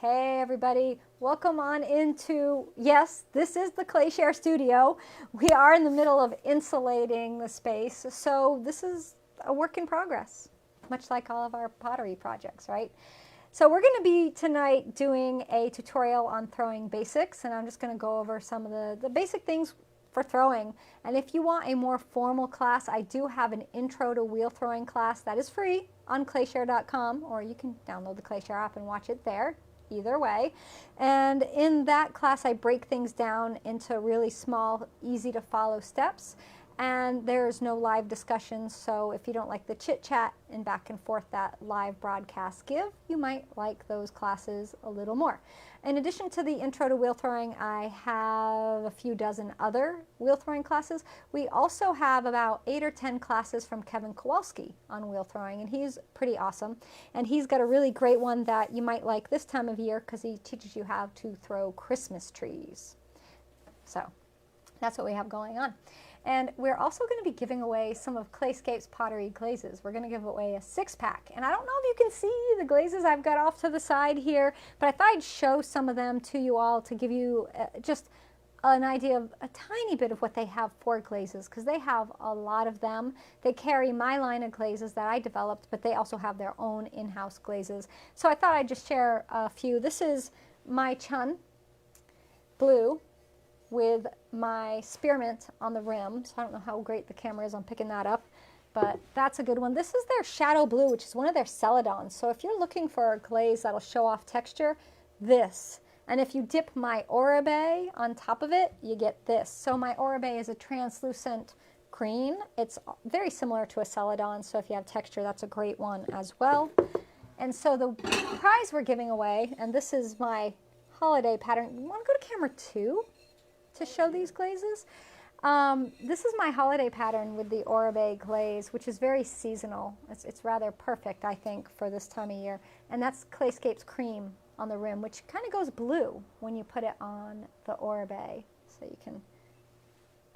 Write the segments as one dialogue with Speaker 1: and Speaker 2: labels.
Speaker 1: Hey everybody, welcome on into, yes, this is the Clayshare studio. We are in the middle of insulating the space, so this is a work in progress, much like all of our pottery projects, right? So we're going to be tonight doing a tutorial on throwing basics, and I'm just going to go over some of the basic things for throwing. And if you want a more formal class, I do have an intro to wheel throwing class that is free on clayshare.com, or you can download the Clayshare app and watch it there. Either way. And in that class, I break things down into really small, easy to follow steps. And there's no live discussions, so if you don't like the chit chat and back and forth that live broadcasts give, you might like those classes a little more. In addition to the intro to wheel throwing, I have a few dozen other wheel throwing classes. We also have about 8 or 10 classes from Kevin Kowalski on wheel throwing, and he's pretty awesome. And he's got a really great one that you might like this time of year because he teaches you how to throw Christmas trees. So that's what we have going on. And we're also going to be giving away some of Clayscape's pottery glazes. We're going to give away a 6-pack. And I don't know if you can see the glazes I've got off to the side here, but I thought I'd show some of them to you all to give you just an idea of a tiny bit of what they have for glazes, because they have a lot of them. They carry my line of glazes that I developed, but they also have their own in-house glazes. So I thought I'd just share a few. This is my Chun blue with my spearmint on the rim. So I don't know how great the camera is on picking that up, but that's a good one. This is their Shadow Blue, which is one of their Celadons. So if you're looking for a glaze that'll show off texture, this. And if you dip my Oribe on top of it, you get this. So my Oribe is a translucent green. It's very similar to a Celadon, so if you have texture, that's a great one as well. And so the prize we're giving away, and this is my holiday pattern. You want to go to camera 2? To show these glazes. This is my holiday pattern with the Oribe glaze, which is very seasonal. It's rather perfect, I think, for this time of year. And that's Clayscape's cream on the rim, which kind of goes blue when you put it on the Oribe. So you can,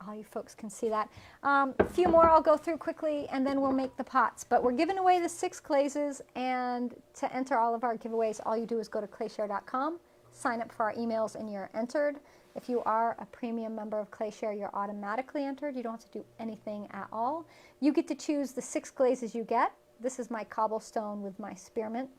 Speaker 1: all you folks can see that. A few more I'll go through quickly, and then we'll make the pots. But we're giving away the 6 glazes, and to enter all of our giveaways, all you do is go to clayshare.com, sign up for our emails, and you're entered. If you are a premium member of Clayshare, you're automatically entered. You don't have to do anything at all. You get to choose the 6 glazes you get. This is my cobblestone with my spearmint.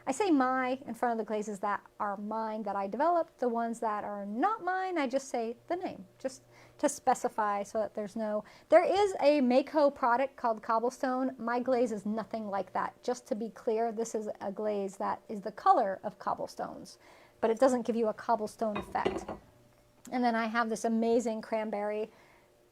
Speaker 1: I say my in front of the glazes that are mine that I developed. The ones that are not mine, I just say the name, just to specify so that there's no... There is a Mako product called Cobblestone. My glaze is nothing like that. Just to be clear, this is a glaze that is the color of cobblestones, but it doesn't give you a cobblestone effect. And then I have this amazing cranberry,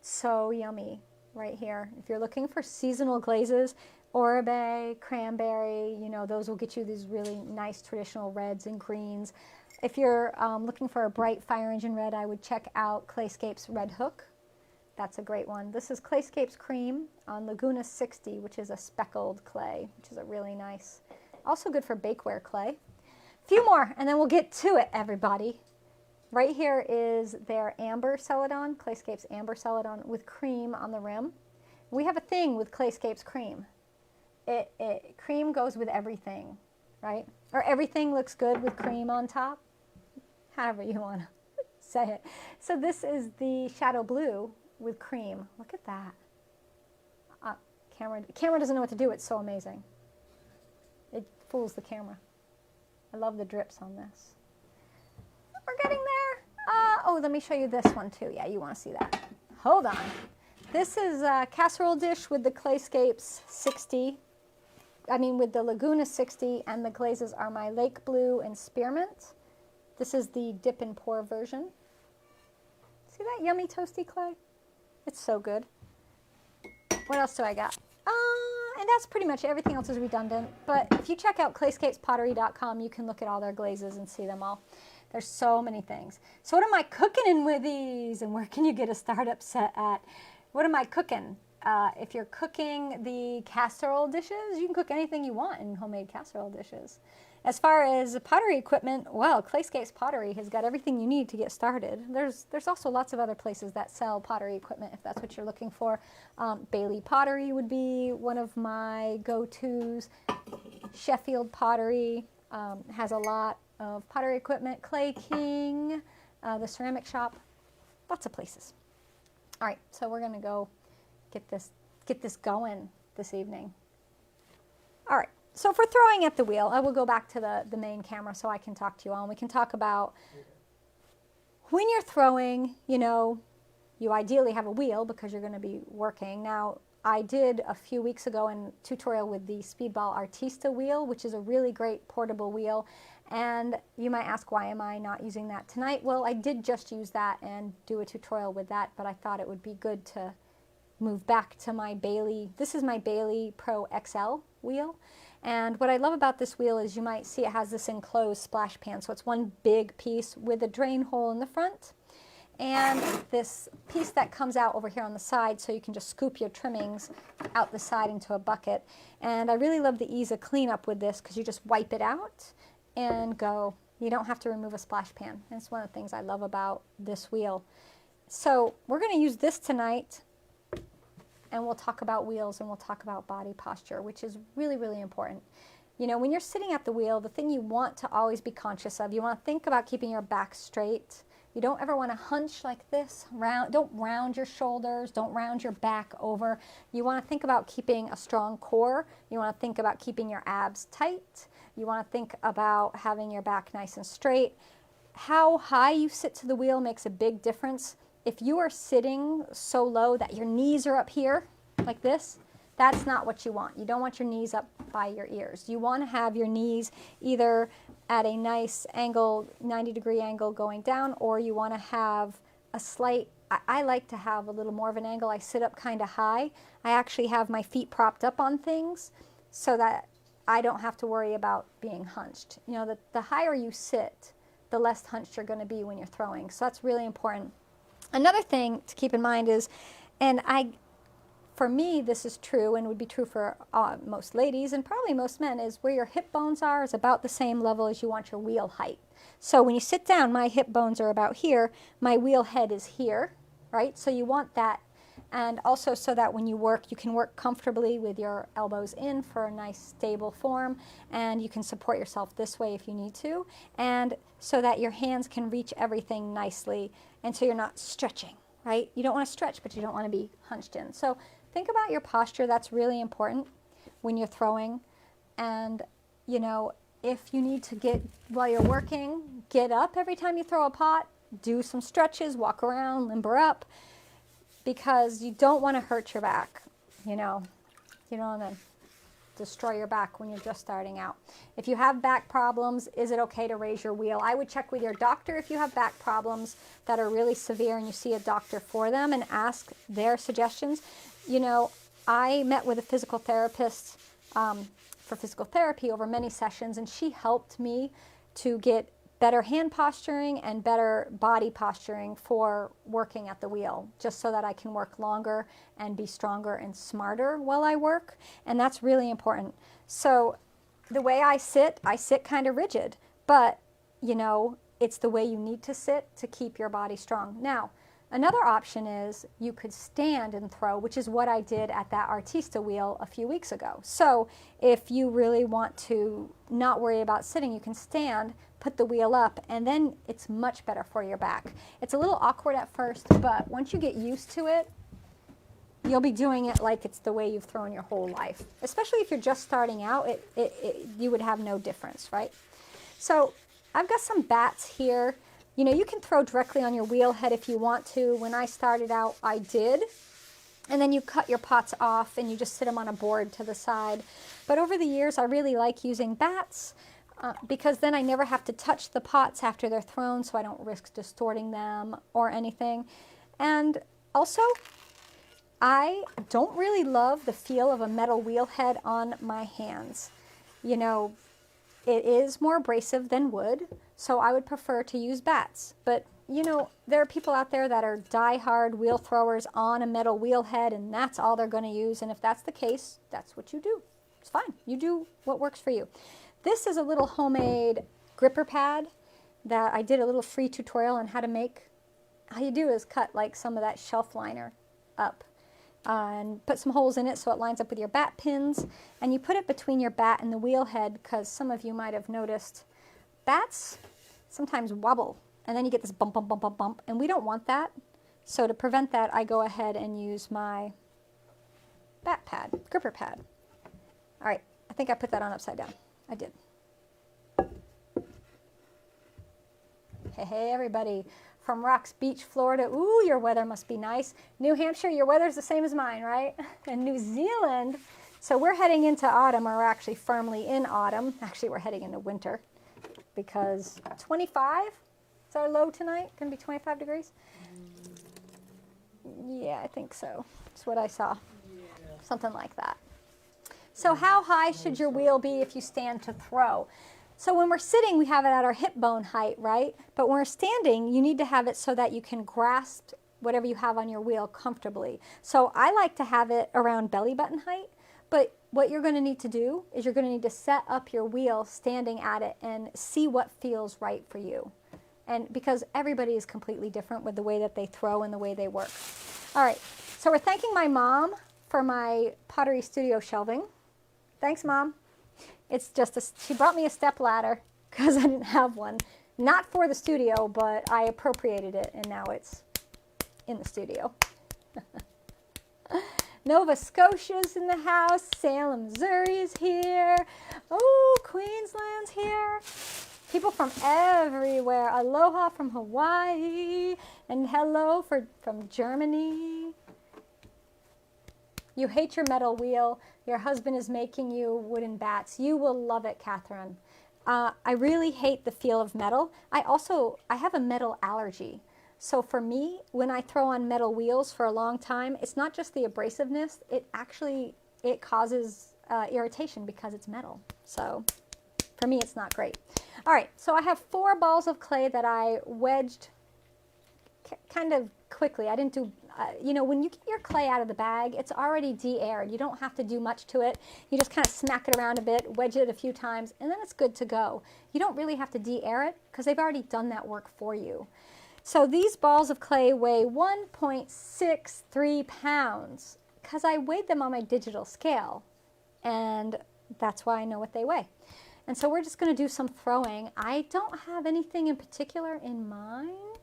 Speaker 1: so yummy, right here. If you're looking for seasonal glazes, Oribe, cranberry, you know, those will get you these really nice traditional reds and greens. If you're looking for a bright fire engine red, I would check out Clayscape's Red Hook. That's a great one. This is Clayscape's Cream on Laguna 60, which is a speckled clay, which is a really nice, also good for bakeware clay. A few more, and then we'll get to it, everybody. Right here is their Amber Celadon, Clayscape's Amber Celadon with cream on the rim. We have a thing with Clayscape's cream. Cream goes with everything, right? Or everything looks good with cream on top, however you want to say it. So this is the Shadow Blue with cream. Look at that. Camera doesn't know what to do. It's so amazing. It fools the camera. I love the drips on this. We're getting there. Oh, let me show you this one too. Yeah, you want to see that. Hold on. This is a casserole dish with the Clayscapes 60. I mean, with the Laguna 60, and the glazes are my Lake Blue and Spearmint. This is the dip and pour version. See that yummy toasty clay? It's so good. What else do I got? And that's pretty much everything else is redundant. But if you check out clayscapespottery.com, you can look at all their glazes and see them all. There's so many things. So what am I cooking in with these? And where can you get a startup set at? What am I cooking? If you're cooking the casserole dishes, you can cook anything you want in homemade casserole dishes. As far as pottery equipment, well, Clayscapes Pottery has got everything you need to get started. There's also lots of other places that sell pottery equipment if that's what you're looking for. Bailey Pottery would be one of my go-tos. Sheffield Pottery. Has a lot of pottery equipment, Clay King, the ceramic shop, lots of places. All right, so we're going to go get this going this evening. All right, so for throwing at the wheel, I will go back to the main camera so I can talk to you all, and we can talk about when you're throwing, you know, you ideally have a wheel because you're going to be working. Now, I did a few weeks ago a tutorial with the Speedball Artista wheel, which is a really great portable wheel. And you might ask, why am I not using that tonight? Well, I did just use that and do a tutorial with that, but I thought it would be good to move back to my Bailey. This is my Bailey Pro XL wheel. And what I love about this wheel is you might see it has this enclosed splash pan. So it's one big piece with a drain hole in the front and this piece that comes out over here on the side, so you can just scoop your trimmings out the side into a bucket. And I really love the ease of cleanup with this because you just wipe it out and go. You don't have to remove a splash pan. And it's one of the things I love about this wheel. So we're going to use this tonight, and we'll talk about wheels and we'll talk about body posture, which is really, really important. You know, when you're sitting at the wheel, the thing you want to always be conscious of, you want to think about keeping your back straight. You don't ever want to hunch like this. Don't round your shoulders. Don't round your back over. You want to think about keeping a strong core. You want to think about keeping your abs tight. You want to think about having your back nice and straight. How high you sit to the wheel makes a big difference. If you are sitting so low that your knees are up here, like this, that's not what you want. You don't want your knees up by your ears. You want to have your knees either at a nice angle, 90-degree angle going down, or you want to have a slight, I like to have a little more of an angle. I sit up kind of high. I actually have my feet propped up on things so that I don't have to worry about being hunched. You know, the higher you sit, the less hunched you're going to be when you're throwing. So that's really important. Another thing to keep in mind is, and for me, this is true and would be true for most ladies and probably most men, is where your hip bones are is about the same level as you want your wheel height. So when you sit down, my hip bones are about here, my wheel head is here, right? So you want that, and also so that when you work, you can work comfortably with your elbows in for a nice stable form, and you can support yourself this way if you need to, and so that your hands can reach everything nicely, and so you're not stretching, right? You don't want to stretch, but you don't want to be hunched in. So think about your posture. That's really important when you're throwing. And, you know, if you need to get, while you're working, get up every time you throw a pot, do some stretches, walk around, limber up, because you don't want to hurt your back, you know. You don't want to destroy your back when you're just starting out. If you have back problems, is it okay to raise your wheel? I would check with your doctor if you have back problems that are really severe and you see a doctor for them and ask their suggestions. You know, I met with a physical therapist for physical therapy over many sessions, and she helped me to get better hand posturing and better body posturing for working at the wheel, just so that I can work longer and be stronger and smarter while I work. And that's really important. So the way I sit kind of rigid, but you know, it's the way you need to sit to keep your body strong. Now, another option is you could stand and throw, which is what I did at that Artista wheel a few weeks ago. So if you really want to not worry about sitting, you can stand, put the wheel up, and then it's much better for your back. It's a little awkward at first, but once you get used to it, you'll be doing it like it's the way you've thrown your whole life. Especially if you're just starting out, you would have no difference, right? So I've got some bats here. You know, you can throw directly on your wheel head if you want to. When I started out, I did. And then you cut your pots off and you just sit them on a board to the side. But over the years, I really like using bats because then I never have to touch the pots after they're thrown, so I don't risk distorting them or anything. And also, I don't really love the feel of a metal wheel head on my hands. You know, it is more abrasive than wood, so I would prefer to use bats. But, you know, there are people out there that are die-hard wheel throwers on a metal wheel head, and that's all they're going to use. And if that's the case, that's what you do. It's fine. You do what works for you. This is a little homemade gripper pad that I did a little free tutorial on how to make. All you do is cut like some of that shelf liner up. and put some holes in it so it lines up with your bat pins. And you put it between your bat and the wheel head, because some of you might have noticed bats sometimes wobble, and then you get this bump, bump, bump, bump, bump, and we don't want that. So to prevent that, I go ahead and use my bat pad, gripper pad. All right, I think I put that on upside down. I did. Hey, hey, everybody. From Rocks Beach, Florida. Ooh, your weather must be nice. New Hampshire, your weather's the same as mine, right? And New Zealand. So we're heading into autumn, or we're actually firmly in autumn. Actually, we're heading into winter because 25 is our low tonight. Going to be 25 degrees. Yeah, I think so. That's what I saw. Something like that. So how high should your wheel be if you stand to throw? So when we're sitting, we have it at our hip bone height, right? But when we're standing, you need to have it so that you can grasp whatever you have on your wheel comfortably. So I like to have it around belly button height, but what you're going to need to do is you're going to need to set up your wheel standing at it and see what feels right for you. And because everybody is completely different with the way that they throw and the way they work. All right, so we're thanking my mom for my Pottery Studio shelving. Thanks, Mom. It's just, she brought me a step ladder because I didn't have one. Not for the studio, but I appropriated it, and now it's in the studio. Nova Scotia's in the house. Salem, Missouri is here. Oh, Queensland's here. People from everywhere. Aloha from Hawaii. And hello from Germany. You hate your metal wheel. Your husband is making you wooden bats. You will love it, Catherine. I really hate the feel of metal. I have a metal allergy. So for me, when I throw on metal wheels for a long time, it's not just the abrasiveness. It causes irritation because it's metal. So for me, it's not great. All right, so I have 4 balls of clay that I wedged kind of quickly. I didn't do, when you get your clay out of the bag, it's already de-aired. You don't have to do much to it. You just kind of smack it around a bit, wedge it a few times, and then it's good to go. You don't really have to de-air it because they've already done that work for you. So these balls of clay weigh 1.63 pounds because I weighed them on my digital scale, and that's why I know what they weigh. And so we're just going to do some throwing. I don't have anything in particular in mind,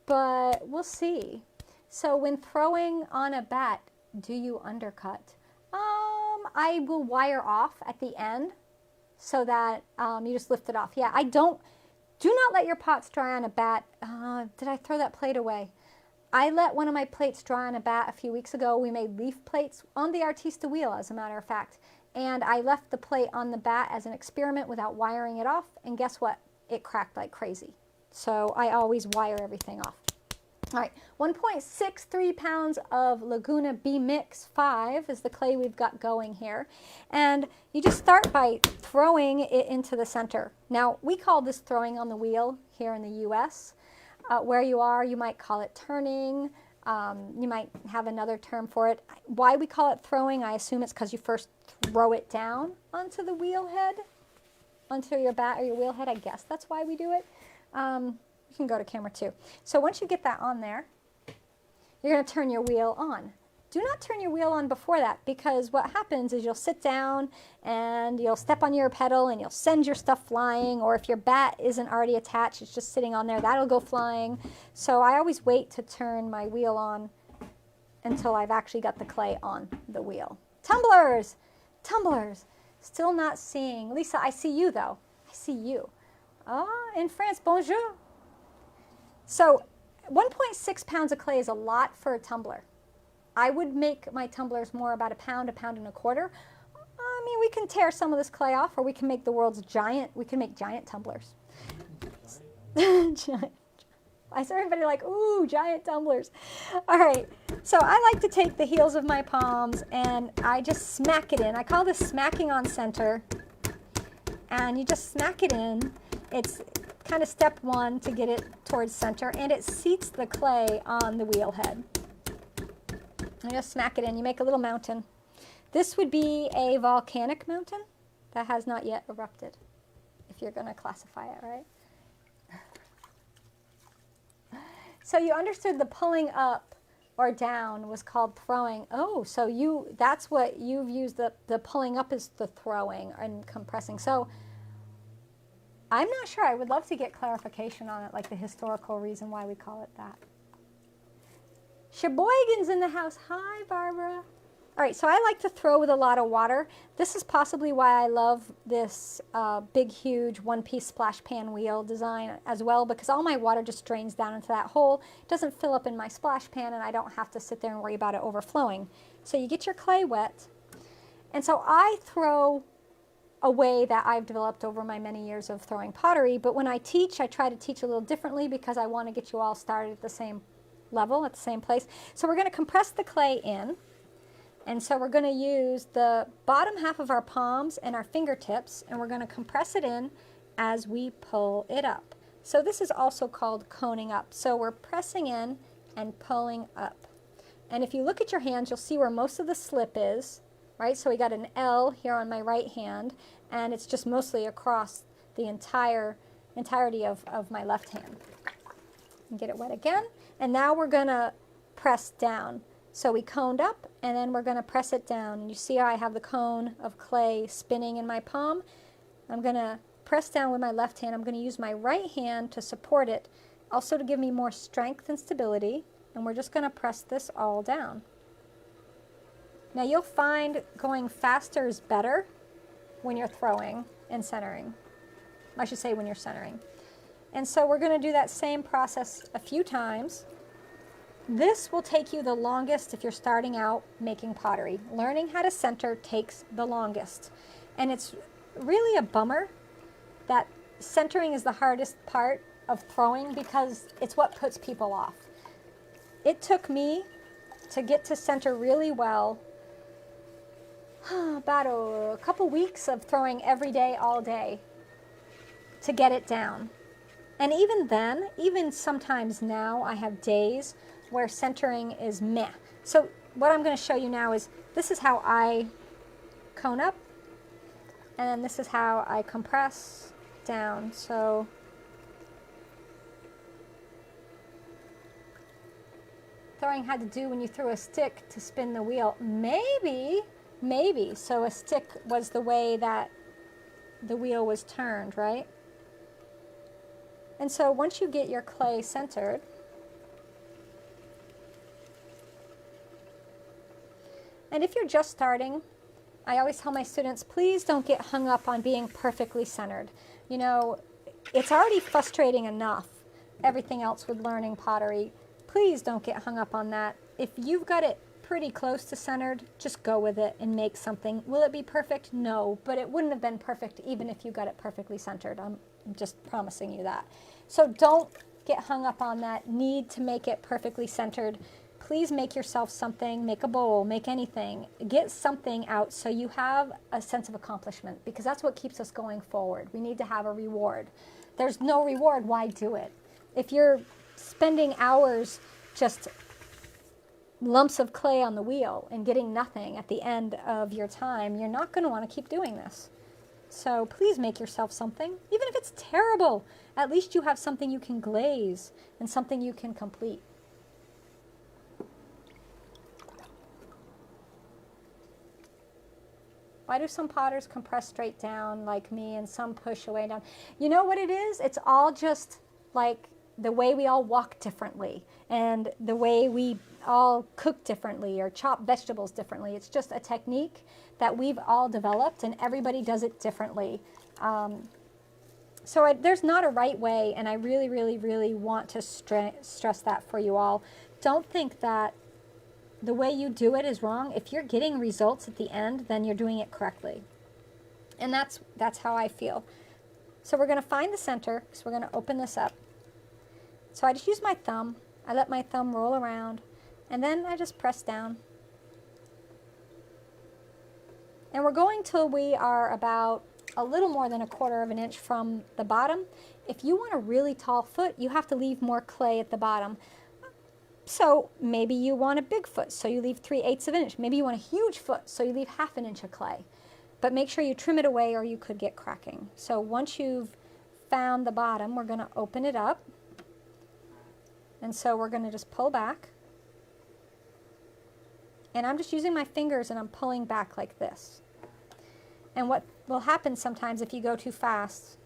Speaker 1: but we'll see. So when throwing on a bat, do you undercut? I will wire off at the end so that you just lift it off. Yeah, do not let your pots dry on a bat. Did I throw that plate away? I let one of my plates dry on a bat a few weeks ago. We made leaf plates on the Artista wheel, as a matter of fact. And I left the plate on the bat as an experiment without wiring it off. And guess what? It cracked like crazy. So I always wire everything off. All right, 1.63 pounds of Laguna B-Mix 5 is the clay we've got going here. And you just start by throwing it into the center. Now, we call this throwing on the wheel here in the U.S. Where you are, you might call it turning. You might have another term for it. Why we call it throwing, I assume it's because you first throw it down onto the wheel head, onto your bat or your wheel head. I guess that's why we do it. You can go to camera 2. So once you get that on there, you're going to turn your wheel on. Do not turn your wheel on before that, because what happens is you'll sit down and you'll step on your pedal and you'll send your stuff flying, or if your bat isn't already attached, it's just sitting on there, that'll go flying. So I always wait to turn my wheel on until I've actually got the clay on the wheel. Tumblers! Tumblers! Still not seeing. Lisa, I see you though. I see you. In France, bonjour. So 1.6 pounds of clay is a lot for a tumbler. I would make my tumblers more about a pound and a quarter. I mean, we can tear some of this clay off, or we can make the world's giant, we can make giant tumblers. Giant. I saw everybody like, ooh, giant tumblers. All right, so I like to take the heels of my palms and I just smack it in. I call this smacking on center. And you just smack it in. It's kind of step 1 to get it towards center, and it seats the clay on the wheel head. You just smack it in. You make a little mountain. This would be a volcanic mountain that has not yet erupted, if you're going to classify it, right? So you understood the pulling up or down was called throwing. Oh, so that's what you've used, the pulling up is the throwing and compressing. So I'm not sure. I would love to get clarification on it, like the historical reason why we call it that. Sheboygan's in the house. Hi, Barbara. All right, so I like to throw with a lot of water. This is possibly why I love this big, huge one-piece splash pan wheel design as well, because all my water just drains down into that hole. It doesn't fill up in my splash pan, and I don't have to sit there and worry about it overflowing. So you get your clay wet. And so I throw a way that I've developed over my many years of throwing pottery, but when I teach, I try to teach a little differently because I want to get you all started at the same level, at the same place. So we're going to compress the clay in. And so we're going to use the bottom half of our palms and our fingertips, and we're going to compress it in as we pull it up. So this is also called coning up. So we're pressing in and pulling up. And if you look at your hands, you'll see where most of the slip is, right? So we got an L here on my right hand, and it's just mostly across the entirety of my left hand. And get it wet again. And now we're going to press down. So we coned up, and then we're going to press it down. And you see how I have the cone of clay spinning in my palm? I'm going to press down with my left hand. I'm going to use my right hand to support it, also to give me more strength and stability. And we're just going to press this all down. Now you'll find going faster is better when you're throwing and centering. I should say when you're centering. And so we're going to do that same process a few times. This will take you the longest if you're starting out making pottery. Learning how to center takes the longest. And it's really a bummer that centering is the hardest part of throwing because it's what puts people off. It took me to get to center really well about a couple weeks of throwing every day, all day, to get it down. And even then, even sometimes now, I have days where centering is meh. So what I'm going to show you now is, this is how I cone up, and then this is how I compress down. So throwing had to do when you threw a stick to spin the wheel. Maybe. So a stick was the way that the wheel was turned, right? And so once you get your clay centered, and if you're just starting, I always tell my students, please don't get hung up on being perfectly centered. You know, it's already frustrating enough, everything else with learning pottery. Please don't get hung up on that. If you've got it pretty close to centered, just go with it and make something. Will it be perfect? No, but it wouldn't have been perfect even if you got it perfectly centered. I'm just promising you that. So don't get hung up on that need to make it perfectly centered. Please make yourself something, make a bowl, make anything. Get something out so you have a sense of accomplishment, because that's what keeps us going forward. We need to have a reward. There's no reward, why do it? If you're spending hours just lumps of clay on the wheel and getting nothing at the end of your time, you're not going to want to keep doing this. So please make yourself something, even if it's terrible. At least you have something you can glaze and something you can complete. Why do some potters compress straight down like me and some push away down? You know what it is? It's all just like the way we all walk differently and the way we all cook differently or chop vegetables differently. It's just a technique that we've all developed, and everybody does it differently. There's not a right way, and I really, really, really want to stress that for you all. Don't think that the way you do it is wrong. If you're getting results at the end, then you're doing it correctly. And that's how I feel. So we're going to find the center, so we're going to open this up. So I just use my thumb. I let my thumb roll around, and then I just press down. And we're going till we are about a little more than 1/4 of an inch from the bottom. If you want a really tall foot, you have to leave more clay at the bottom. So maybe you want a big foot, so you leave 3/8 of an inch. Maybe you want a huge foot, so you leave 1/2 an inch of clay. But make sure you trim it away or you could get cracking. So once you've found the bottom, we're going to open it up. And so we're going to just pull back. And I'm just using my fingers and I'm pulling back like this. And what will happen sometimes if you go too fast,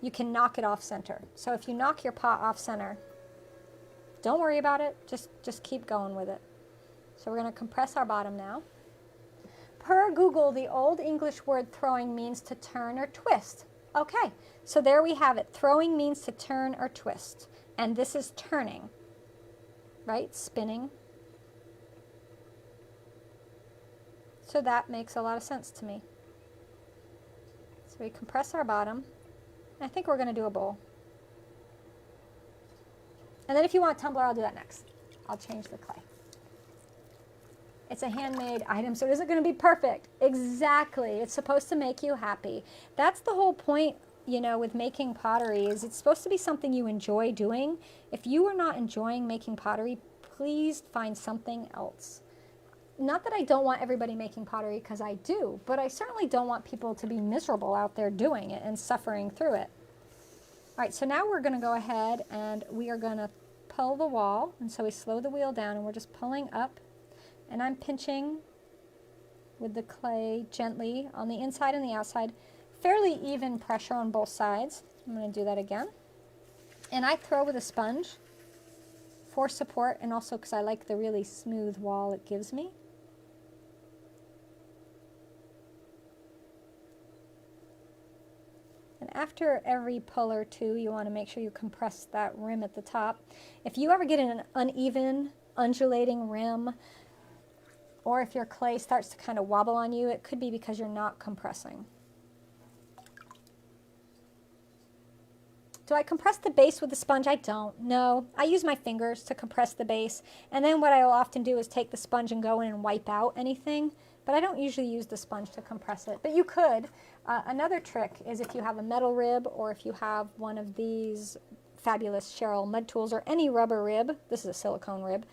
Speaker 1: you can knock it off center. So if you knock your pot off center, don't worry about it, just keep going with it. So we're going to compress our bottom now. Per Google, the Old English word throwing means to turn or twist. Okay, so there we have it. Throwing means to turn or twist. And this is turning, right? Spinning. So that makes a lot of sense to me. So we compress our bottom. I think we're going to do a bowl. And then if you want a tumbler, I'll do that next. I'll change the clay. It's a handmade item, so it isn't going to be perfect. Exactly. It's supposed to make you happy. That's the whole point, you know, with making pottery, is it's supposed to be something you enjoy doing. If you are not enjoying making pottery, please find something else. Not that I don't want everybody making pottery, because I do, but I certainly don't want people to be miserable out there doing it and suffering through it. All right, so now we're going to go ahead and we are going to pull the wall. And so we slow the wheel down and we're just pulling up. And I'm pinching with the clay gently on the inside and the outside. Fairly even pressure on both sides. I'm going to do that again. And I throw with a sponge for support and also because I like the really smooth wall it gives me. And after every pull or two, you want to make sure you compress that rim at the top. If you ever get an uneven, undulating rim, or if your clay starts to kind of wobble on you, it could be because you're not compressing. Do I compress the base with the sponge? I don't. No. I use my fingers to compress the base. And then what I will often do is take the sponge and go in and wipe out anything. But I don't usually use the sponge to compress it. But you could. Another trick is if you have a metal rib or if you have one of these fabulous Cheryl mud tools or any rubber rib. This is a silicone rib.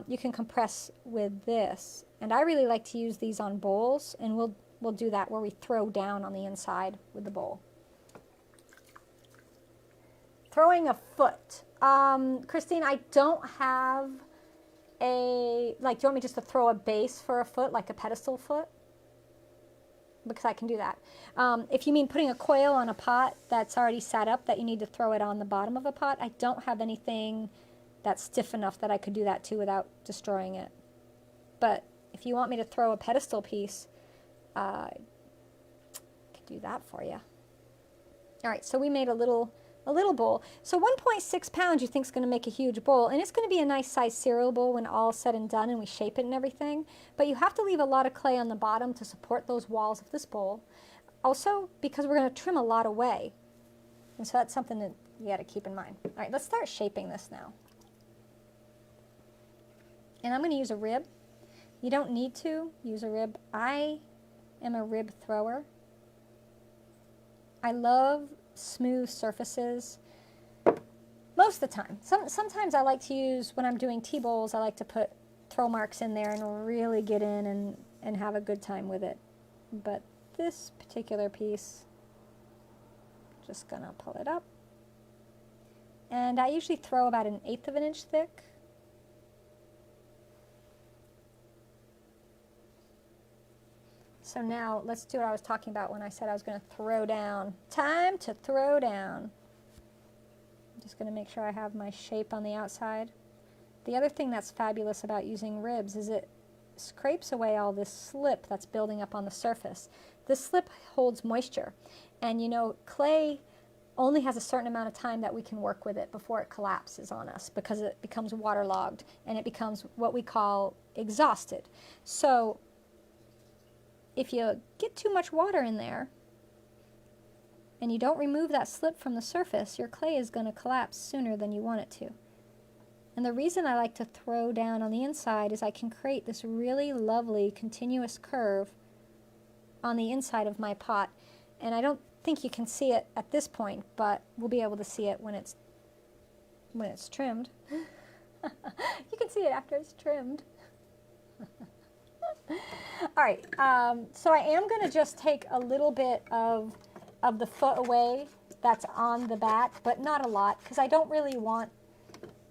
Speaker 1: You can compress with this. And I really like to use these on bowls, and we'll do that where we throw down on the inside with the bowl. Throwing a foot. Christine, I don't have a, like, do you want me just to throw a base for a foot, like a pedestal foot? Because I can do that. If you mean putting a coil on a pot that's already set up that you need to throw it on the bottom of a pot, I don't have anything that's stiff enough that I could do that too without destroying it. But if you want me to throw a pedestal piece, I can do that for you. All right, so we made a little bowl. So 1.6 pounds you think is going to make a huge bowl, and it's going to be a nice size cereal bowl when all is said and done and we shape it and everything. But you have to leave a lot of clay on the bottom to support those walls of this bowl. Also, because we're going to trim a lot away. And so that's something that you got to keep in mind. All right, let's start shaping this now. And I'm going to use a rib. You don't need to use a rib. I am a rib thrower. I love smooth surfaces most of the time. Sometimes I like to use, when I'm doing tea bowls, I like to put throw marks in there and really get in and have a good time with it. But this particular piece, just gonna pull it up. And I usually throw about 1/8 of an inch thick. So now let's do what I was talking about when I said I was going to throw down. Time to throw down. I'm just going to make sure I have my shape on the outside. The other thing that's fabulous about using ribs is it scrapes away all this slip that's building up on the surface. This slip holds moisture. And you know, clay only has a certain amount of time that we can work with it before it collapses on us because it becomes waterlogged and it becomes what we call exhausted. So if you get too much water in there and you don't remove that slip from the surface, your clay is going to collapse sooner than you want it to. And the reason I like to throw down on the inside is I can create this really lovely continuous curve on the inside of my pot. And I don't think you can see it at this point, but we'll be able to see it when it's trimmed. You can see it after it's trimmed. All right, so I am going to just take a little bit of the foot away that's on the back, but not a lot, because I don't really want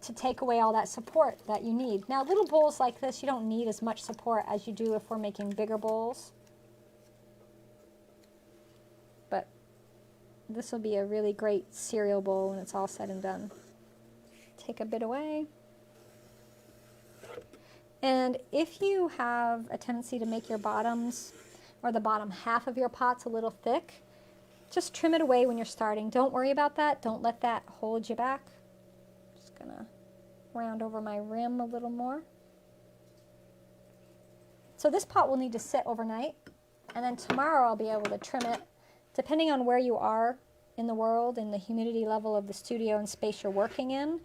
Speaker 1: to take away all that support that you need. Now, little bowls like this, you don't need as much support as you do if we're making bigger bowls. But this will be a really great cereal bowl when it's all said and done. Take a bit away. And if you have a tendency to make your bottoms or the bottom half of your pots a little thick, just trim it away when you're starting. Don't worry about that. Don't let that hold you back. Just gonna round over my rim a little more. So this pot will need to sit overnight, and then tomorrow I'll be able to trim it depending on where you are in the world and the humidity level of the studio and space you're working in.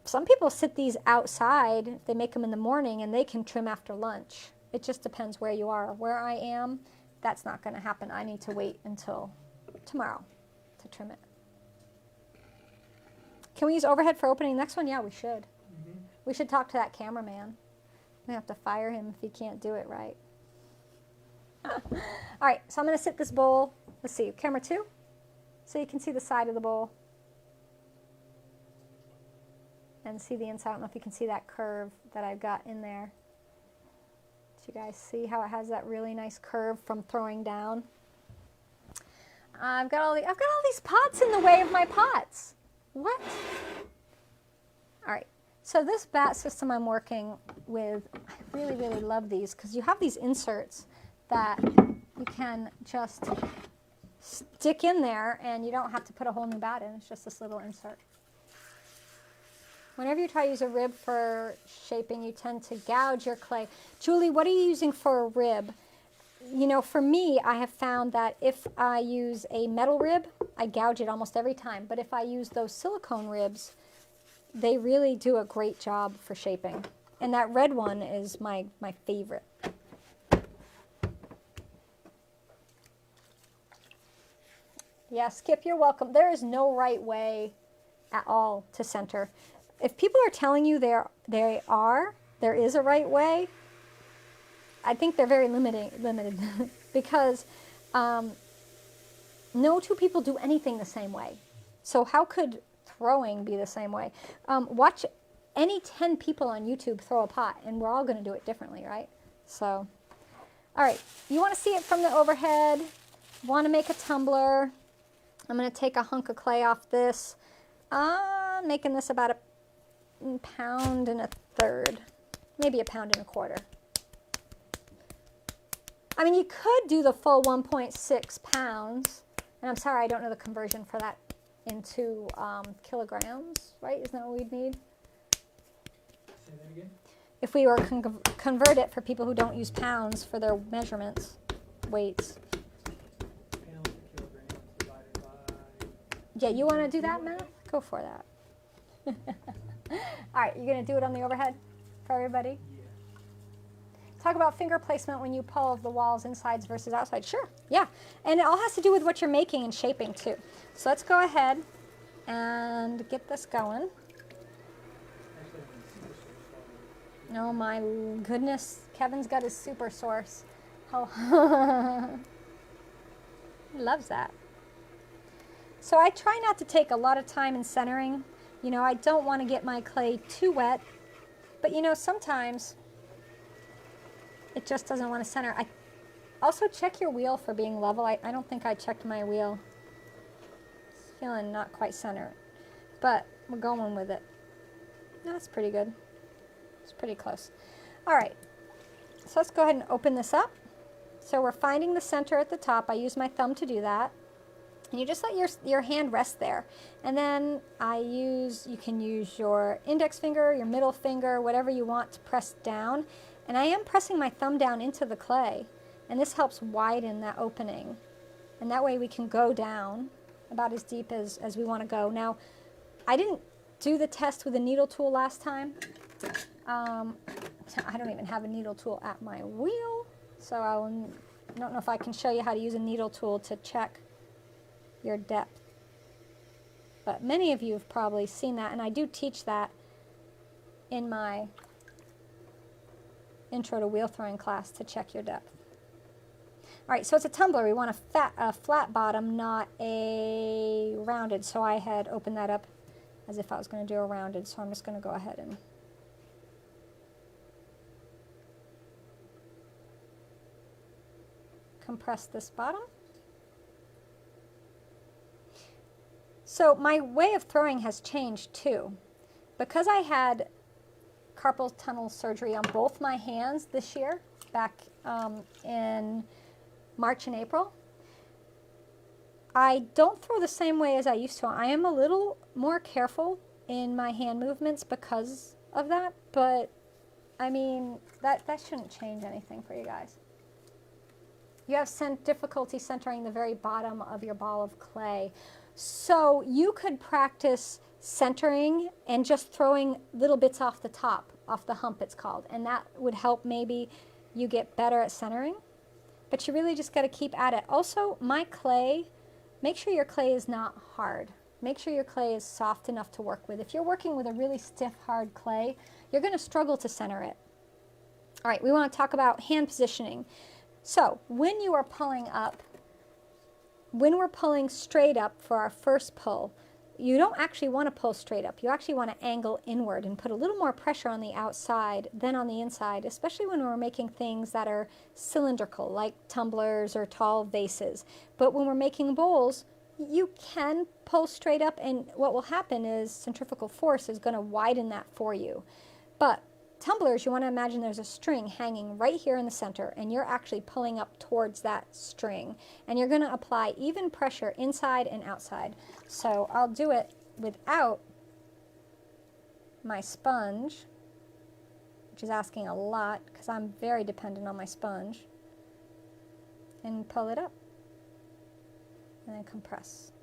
Speaker 1: Some people sit these outside, they make them in the morning, and they can trim after lunch. It just depends where you are. Where I am, that's not going to happen. I need to wait until tomorrow to trim it. Can we use overhead for opening the next one? Yeah, we should. We should talk to that cameraman. We have to fire him if he can't do it right. All right, so I'm going to sit this bowl. Let's see, camera 2, so you can see the side of the bowl. And see the inside. I don't know if you can see that curve that I've got in there. Did you guys see how it has that really nice curve from throwing down? I've got all these pots in the way of my pots. What? All right. So this bat system I'm working with, I really, really love these because you have these inserts that you can just stick in there and you don't have to put a whole new bat in. It's just this little insert. Whenever you try to use a rib for shaping, you tend to gouge your clay. Julie, what are you using for a rib? You know, for me, I have found that if I use a metal rib, I gouge it almost every time. But if I use those silicone ribs, they really do a great job for shaping. And that red one is my favorite. Yeah, Skip, you're welcome. There is no right way at all to center. If people are telling you there is a right way, I think they're very limited because no two people do anything the same way. So how could throwing be the same way? Watch any 10 people on YouTube throw a pot, and we're all going to do it differently, right? So, all right, you want to see it from the overhead. Want to make a tumbler. I'm going to take a hunk of clay off this. Making this about a pound and a third, maybe a pound and a quarter. I mean, you could do the full 1.6 pounds, and I'm sorry, I don't know the conversion for that into kilograms, right? Isn't that what we'd need?
Speaker 2: Say that again?
Speaker 1: If we were convert it for people who don't use pounds for their measurements, weights.
Speaker 2: Pounds per kilogram divided by...
Speaker 1: Yeah, you want to do that math? Go for that. All right, you're going to do it on the overhead for everybody?
Speaker 2: Yeah.
Speaker 1: Talk about finger placement when you pull the walls insides versus outside. Sure, yeah. And it all has to do with what you're making and shaping too. So let's go ahead and get this going. Oh my goodness, Kevin's got his super source. Oh, he loves that. So I try not to take a lot of time in centering. You know, I don't want to get my clay too wet, but you know, sometimes it just doesn't want to center. I also check your wheel for being level. I don't think I checked my wheel. It's feeling not quite centered, but we're going with it. That's pretty good. It's pretty close. All right, so let's go ahead and open this up. So we're finding the center at the top. I use my thumb to do that. And you just let your hand rest there. And then you can use your index finger, your middle finger, whatever you want to press down. And I am pressing my thumb down into the clay. And this helps widen that opening. And that way we can go down about as deep as we want to go. Now, I didn't do the test with a needle tool last time. I don't even have a needle tool at my wheel. So I don't know if I can show you how to use a needle tool to check your depth. But many of you have probably seen that, and I do teach that in my intro to wheel throwing class to check your depth. All right, so it's a tumbler. We want a flat bottom, not a rounded. So I had opened that up as if I was going to do a rounded, so I'm just going to go ahead and compress this bottom. So my way of throwing has changed too. Because I had carpal tunnel surgery on both my hands this year, back in March and April, I don't throw the same way as I used to. I am a little more careful in my hand movements because of that, but I mean, that shouldn't change anything for you guys. You have difficulty centering the very bottom of your ball of clay. So you could practice centering and just throwing little bits off the top, off the hump it's called, and that would help maybe you get better at centering. But you really just got to keep at it. Also, my clay, make sure your clay is not hard. Make sure your clay is soft enough to work with. If you're working with a really stiff, hard clay, you're going to struggle to center it. All right, we want to talk about hand positioning. So when you are pulling up, when we're pulling straight up for our first pull, you don't actually want to pull straight up. You actually want to angle inward and put a little more pressure on the outside than on the inside, especially when we're making things that are cylindrical, like tumblers or tall vases. But when we're making bowls, you can pull straight up, and what will happen is centrifugal force is going to widen that for you. But tumblers, you want to imagine there's a string hanging right here in the center, and you're actually pulling up towards that string, and you're going to apply even pressure inside and outside. So I'll do it without my sponge, which is asking a lot because I'm very dependent on my sponge, and pull it up and then compress.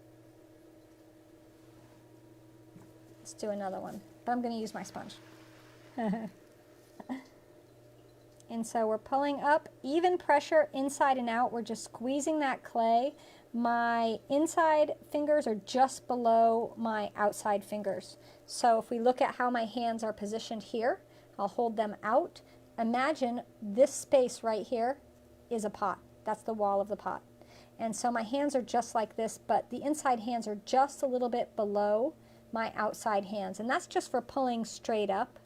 Speaker 1: Let's do another one, but I'm going to use my sponge. And so we're pulling up, even pressure inside and out. We're just squeezing that clay. My inside fingers are just below my outside fingers. So if we look at how my hands are positioned here, I'll hold them out. Imagine this space right here is a pot. That's the wall of the pot. And so my hands are just like this, but the inside hands are just a little bit below my outside hands. And that's just for pulling straight up.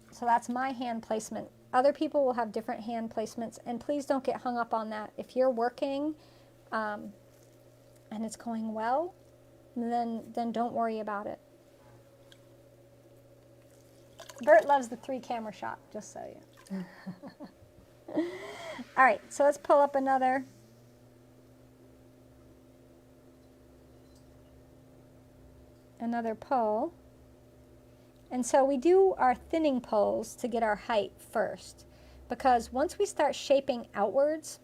Speaker 1: So that's my hand placement. Other people will have different hand placements, and please don't get hung up on that. If you're working and it's going well, then don't worry about it. Bert loves the 3-camera shot, just so you. All right, so let's pull up another. Another pull. And so we do our thinning pulls to get our height first, because once we start shaping outwards,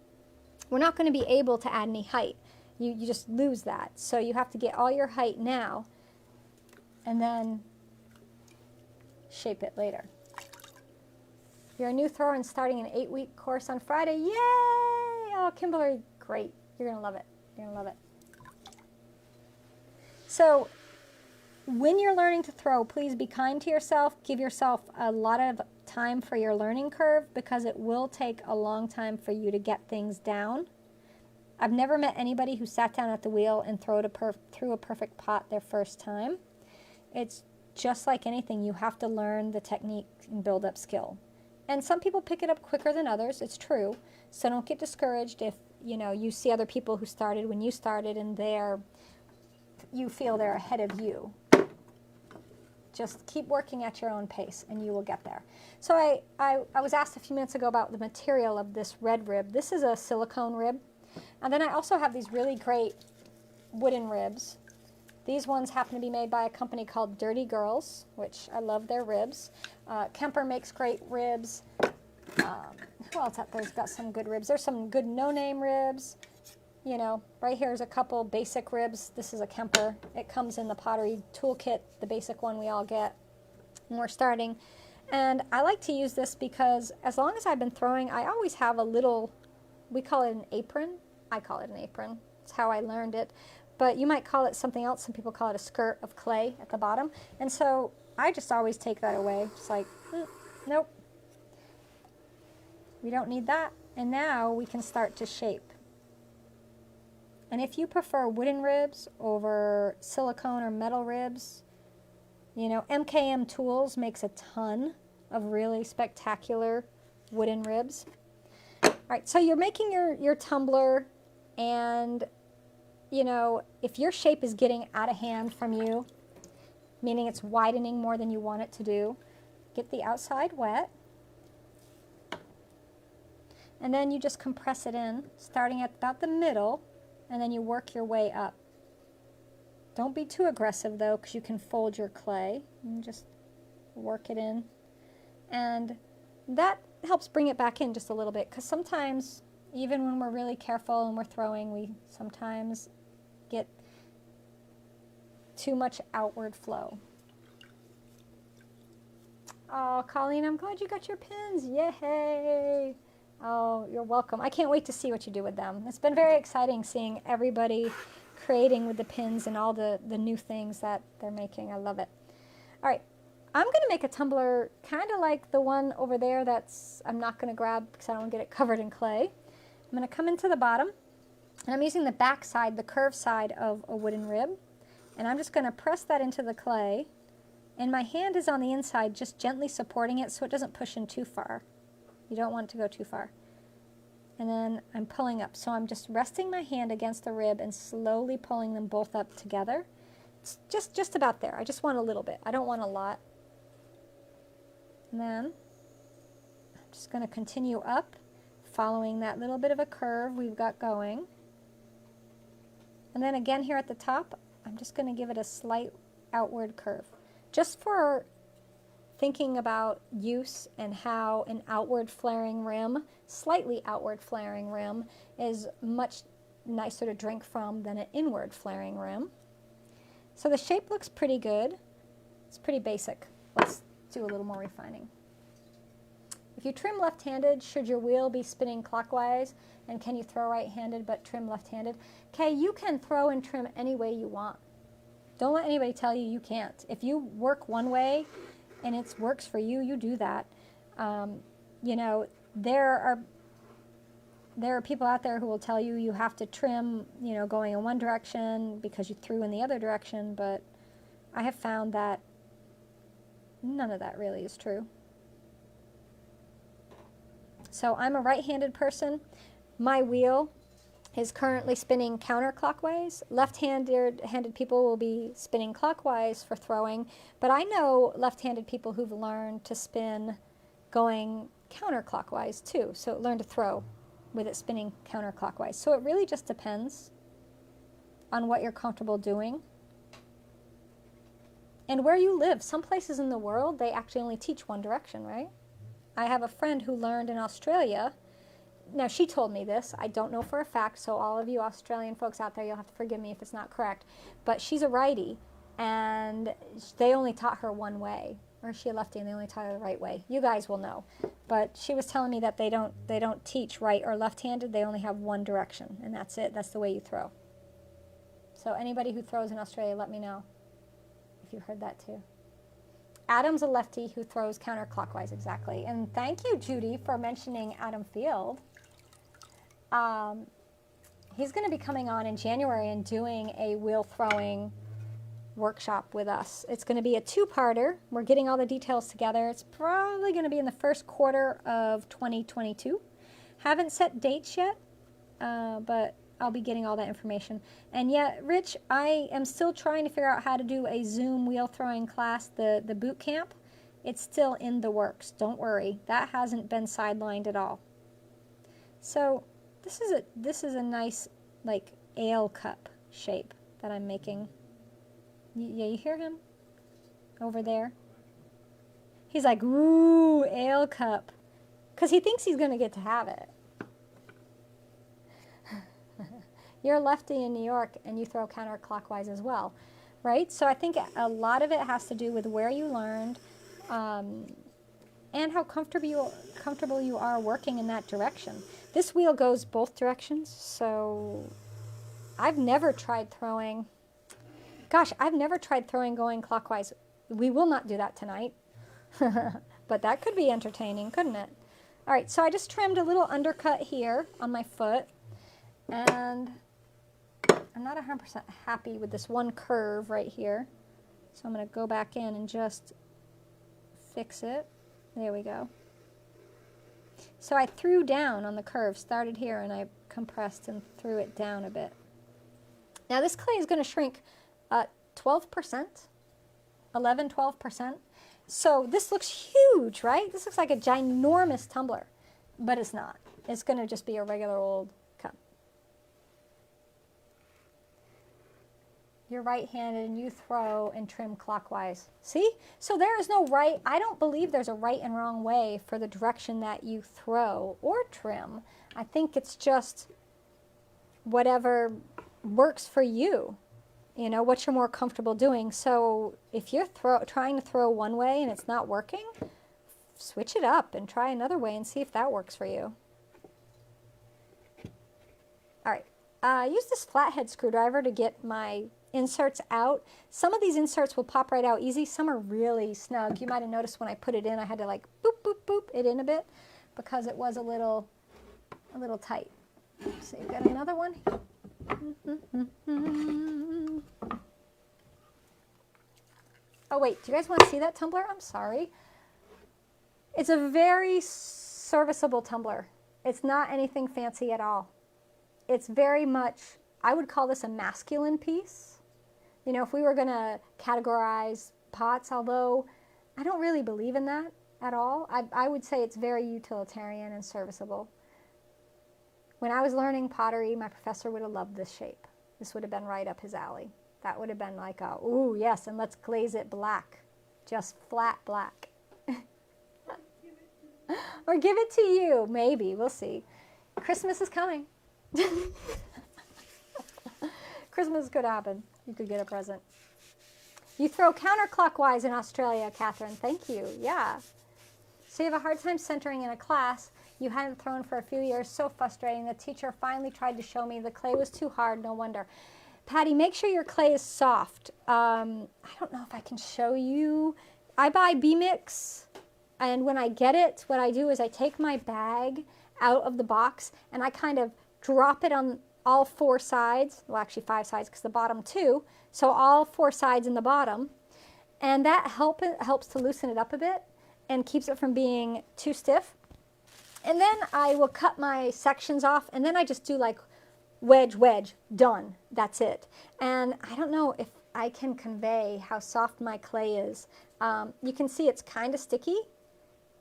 Speaker 1: we're not going to be able to add any height. You just lose that. So you have to get all your height now and then shape it later. If you're a new thrower and starting an 8-week course on Friday, yay! Oh, Kimberly, great. You're going to love it. You're going to love it. So when you're learning to throw, please be kind to yourself. Give yourself a lot of time for your learning curve, because it will take a long time for you to get things down. I've never met anybody who sat down at the wheel and threw a perfect pot their first time. It's just like anything. You have to learn the technique and build up skill. And some people pick it up quicker than others. It's true. So don't get discouraged if you see other people who started when you started and you feel they're ahead of you. Just keep working at your own pace and you will get there. So I was asked a few minutes ago about the material of this red rib. This is a silicone rib. And then I also have these really great wooden ribs. These ones happen to be made by a company called Dirty Girls, which I love their ribs. Kemper makes great ribs. Who else out there's got some good ribs? There's some good no-name ribs. Right here's a couple basic ribs. This is a Kemper. It comes in the pottery toolkit, the basic one we all get when we're starting. And I like to use this because as long as I've been throwing, I always have a little, we call it an apron. I call it an apron. It's how I learned it. But you might call it something else. Some people call it a skirt of clay at the bottom. And so I just always take that away. It's like, nope. We don't need that. And now we can start to shape. And if you prefer wooden ribs over silicone or metal ribs, you know, MKM Tools makes a ton of really spectacular wooden ribs. All right, so you're making your tumbler, and, you know, if your shape is getting out of hand from you, meaning it's widening more than you want it to do, get the outside wet. And then you just compress it in, starting at about the middle, and then you work your way up. Don't be too aggressive, though, because you can fold your clay. And just work it in. And that helps bring it back in just a little bit, because sometimes, even when we're really careful and we're throwing, we sometimes get too much outward flow. Oh, Colleen, I'm glad you got your pins. Yay! Oh, you're welcome. I can't wait to see what you do with them. It's been very exciting seeing everybody creating with the pins and all the new things that they're making. I love it. All right, I'm going to make a tumbler kind of like the one over there that's I'm not going to grab because I don't want to get it covered in clay. I'm going to come into the bottom, and I'm using the back side, the curved side of a wooden rib, and I'm just going to press that into the clay, and my hand is on the inside just gently supporting it so it doesn't push in too far. You don't want it to go too far. And then I'm pulling up. So I'm just resting my hand against the rib and slowly pulling them both up together. It's just about there. I just want a little bit. I don't want a lot. And then I'm just going to continue up, following that little bit of a curve we've got going. And then again here at the top, I'm just going to give it a slight outward curve. Just for thinking about use and how an outward flaring rim, slightly outward flaring rim, is much nicer to drink from than an inward flaring rim. So the shape looks pretty good. It's pretty basic. Let's do a little more refining. If you trim left-handed, should your wheel be spinning clockwise? And can you throw right-handed but trim left-handed? Okay, you can throw and trim any way you want. Don't let anybody tell you you can't. If you work one way and it works for you, you do that. You know, there are people out there who will tell you you have to trim, you know, going in one direction because you threw in the other direction, but I have found that none of that really is true. So I'm a right-handed person. My wheel is currently spinning counterclockwise. Left-handed people will be spinning clockwise for throwing, but I know left-handed people who've learned to spin going counterclockwise too, so learn to throw with it spinning counterclockwise. So it really just depends on what you're comfortable doing and where you live. Some places in the world, they actually only teach one direction, right? I have a friend who learned in Australia. Now, she told me this. I don't know for a fact, so all of you Australian folks out there, you'll have to forgive me if it's not correct. But she's a righty, and they only taught her one way. Or is she a lefty and they only taught her the right way? You guys will know. But she was telling me that they don't teach right or left-handed. They only have one direction, and that's it. That's the way you throw. So anybody who throws in Australia, let me know if you heard that too. Adam's a lefty who throws counterclockwise, exactly. And thank you, Judy, for mentioning Adam Field. He's going to be coming on in January and doing a wheel throwing workshop with us. It's going to be a two-parter. We're getting all the details together. It's probably going to be in the first quarter of 2022. Haven't set dates yet, but I'll be getting all that information. And yet, Rich, I am still trying to figure out how to do a Zoom wheel throwing class, the boot camp. It's still in the works. Don't worry. That hasn't been sidelined at all. So this is a nice, like, ale cup shape that I'm making. Yeah, you hear him over there? He's like, ooh, ale cup. Because he thinks he's going to get to have it. You're a lefty in New York, and you throw counterclockwise as well, right? So I think a lot of it has to do with where you learned and how comfortable you are working in that direction. This wheel goes both directions, so I've never tried throwing. Gosh, I've never tried throwing going clockwise. We will not do that tonight, but that could be entertaining, couldn't it? All right, so I just trimmed a little undercut here on my foot, and I'm not 100% happy with this one curve right here. So I'm going to go back in and just fix it. There we go. So I threw down on the curve, started here, and I compressed and threw it down a bit. Now this clay is going to shrink 12%, 11, 12%. So this looks huge, right? This looks like a ginormous tumbler, but it's not. It's going to just be a regular old cup. You're right-handed and you throw and trim clockwise. See? So there is no right, I don't believe there's a right and wrong way for the direction that you throw or trim. I think it's just whatever works for you, you know, what you're more comfortable doing. So if you're trying to throw one way and it's not working, switch it up and try another way and see if that works for you. All right, use this flathead screwdriver to get my inserts out. Some of these inserts will pop right out easy. Some are really snug. You might have noticed when I put it in, I had to like boop, boop, boop it in a bit because it was a little tight. So you've got another one. Oh wait, do you guys want to see that tumbler? I'm sorry. It's a very serviceable tumbler. It's not anything fancy at all. It's very much, I would call this a masculine piece. You know, if we were going to categorize pots, although I don't really believe in that at all, I would say it's very utilitarian and serviceable. When I was learning pottery, my professor would have loved this shape. This would have been right up his alley. That would have been like a, ooh, yes, and let's glaze it black. Just flat black. Or give it to you, maybe. We'll see. Christmas is coming. Christmas could happen. You could get a present. You throw counterclockwise in Australia, Catherine. Thank you. Yeah. So you have a hard time centering in a class you hadn't thrown for a few years. So frustrating. The teacher finally tried to show me the clay was too hard. No wonder. Patty, make sure your clay is soft. I don't know if I can show you. I buy B-Mix, and when I get it, what I do is I take my bag out of the box, and I kind of drop it on all four sides. Well, actually 5 sides because the bottom 2. So all 4 sides in the bottom. And that helps to loosen it up a bit and keeps it from being too stiff. And then I will cut my sections off, and then I just do like wedge, wedge, done. That's it. And I don't know if I can convey how soft my clay is. You can see it's kind of sticky.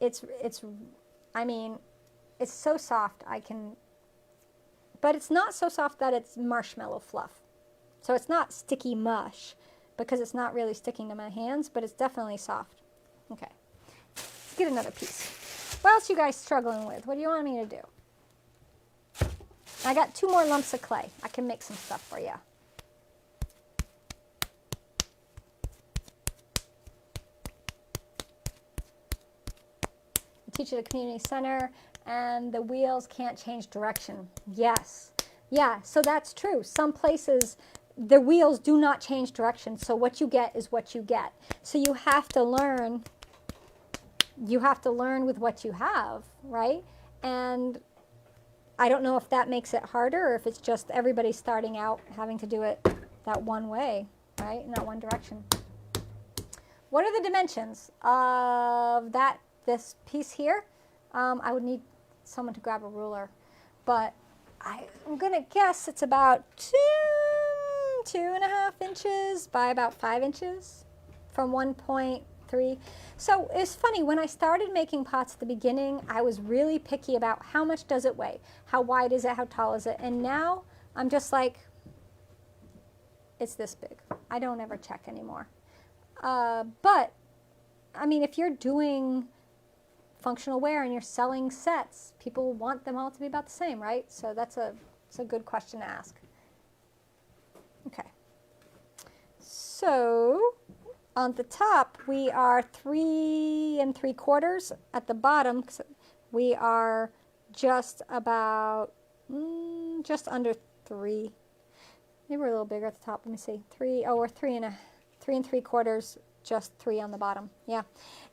Speaker 1: I mean, it's so soft but it's not so soft that it's marshmallow fluff. So it's not sticky mush because it's not really sticking to my hands, but it's definitely soft. Okay, let's get another piece. What else you guys struggling with? What do you want me to do? I got 2 more lumps of clay. I can make some stuff for you. I teach at a community center, and the wheels can't change direction. Yes. Yeah, so that's true. Some places, the wheels do not change direction, so what you get is what you get. So you have to learn with what you have, right? And I don't know if that makes it harder or if it's just everybody starting out having to do it that one way, right? In that one direction. What are the dimensions of this piece here? I would need someone to grab a ruler, but I'm going to guess it's about 2.5 inches by about 5 inches from 1.3. So it's funny, when I started making pots at the beginning, I was really picky about how much does it weigh, how wide is it, how tall is it, and now I'm just like, it's this big. I don't ever check anymore. But, I mean, if you're doing functional wear and you're selling sets, people want them all to be about the same, right? So that's a good question to ask. Okay. So on the top, we are 3 3/4. At the bottom, we are just about, just under 3. Maybe we're a little bigger at the top. Let me see. We're 3 3/4. Just 3 on the bottom. Yeah.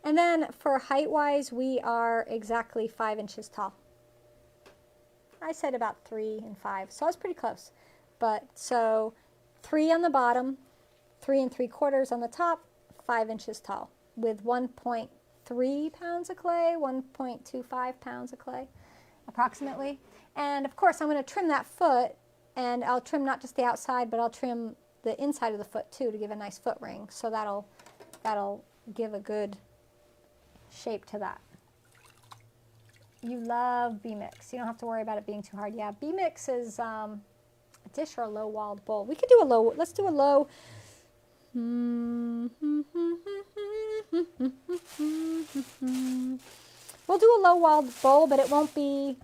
Speaker 1: And then for height-wise, we are exactly 5 inches tall. I said about 3 and 5, so I was pretty close. but so 3 on the bottom, 3 3/4 on the top, 5 inches tall with 1.3 pounds of clay, 1.25 pounds of clay approximately. And of course I'm going to trim that foot, and I'll trim not just the outside, but I'll trim the inside of the foot too to give a nice foot ring. So that'll give a good shape to that. You love B-Mix. You don't have to worry about it being too hard. Yeah, B-Mix is a dish or a low-walled bowl. We could do a low, let's do a low. We'll do a low-walled bowl, but it won't be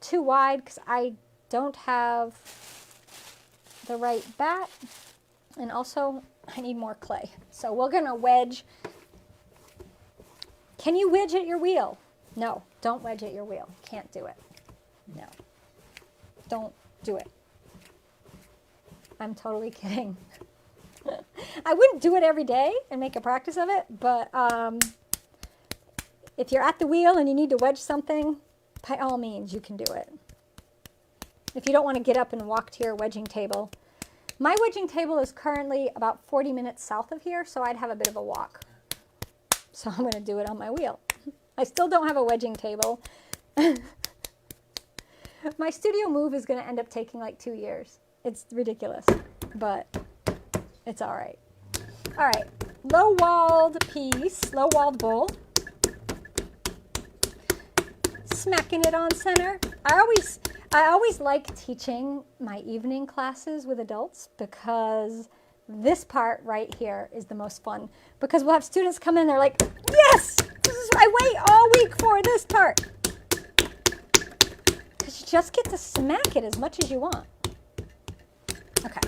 Speaker 1: too wide because I don't have the right bat. And also, I need more clay. So we're going to wedge. Can you wedge at your wheel? No, don't wedge at your wheel. Can't do it. No, don't do it. I'm totally kidding. I wouldn't do it every day and make a practice of it, but if you're at the wheel and you need to wedge something, by all means, you can do it. If you don't want to get up and walk to your wedging table. My wedging table is currently about 40 minutes south of here, so I'd have a bit of a walk. So I'm going to do it on my wheel. I still don't have a wedging table. My studio move is going to end up taking like 2 years. It's ridiculous, but it's all right. All right, low-walled piece, low-walled bowl. Smacking it on center. I always like teaching my evening classes with adults because this part right here is the most fun, because we'll have students come in and they're like, yes, this is what I wait all week for, this part. Because you just get to smack it as much as you want. Okay.